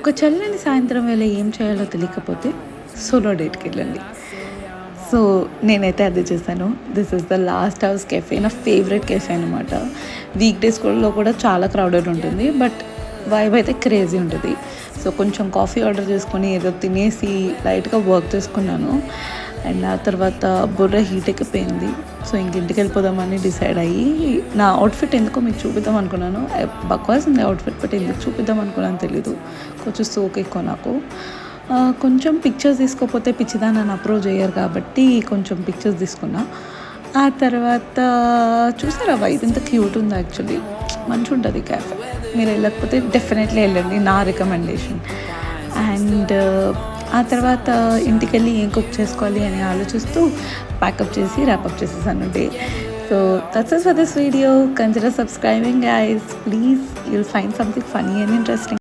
ఒక చల్లని సాయంత్రం వేళ ఏం చేయాలో తెలియకపోతే సోలో డేట్‌కి వెళ్ళండి. సో, నేనైతే అదే చేశాను. This is the last house cafe. నా ఫేవరెట్ కెఫే అనమాట. వీక్ డేస్‌లో కూడా చాలా క్రౌడెడ్ ఉంటుంది. బట్ వైబ్ అయితే క్రేజీ ఉంటది. సో, కొంచెం కాఫీ ఆర్డర్ చేసుకొని ఏదో తినేసి లైట్‌గా వర్క్ చేసుకున్నాను. అండ్ ఆ తర్వాత బుర్ర హీట్ ఎక్కిపోయింది. సో, ఇంక ఇంటికెళ్ళిపోదామని డిసైడ్ అయ్యి నా అవుట్‌ఫిట్ ఎందుకో మీకు చూపిద్దాం అనుకున్నాను. బక్వాస్ ఉంది అవుట్‌ఫిట్, బట్ ఎందుకు చూపిద్దాం అనుకున్నానో తెలీదు. కొంచెం సోకు ఎక్కువ నాకు. కొంచెం పిక్చర్స్ తీసుకోకపోతే పిచ్చిదాన్ని నన్ను అప్రోచ్ చేయరు కాబట్టి కొంచెం పిక్చర్స్ తీసుకున్నా. ఆ తర్వాత చూసారా వైబ్ ఎంత క్యూట్ ఉందో యాక్చువల్లీ. మంచిగుంటది క్యాఫే. మీరు వెళ్ళకపోతే డెఫినెట్లీ వెళ్ళండి, నా రికమెండేషన్. అండ్ ఆ తర్వాత ఇంటికెళ్ళి ఏం కుక్ చేసుకోవాలి అని ఆలోచిస్తూ ప్యాకప్ చేసి ర్యాపప్ చేసేసాను day. So that's it for this video. Consider subscribing guys please. You'll find something funny and interesting.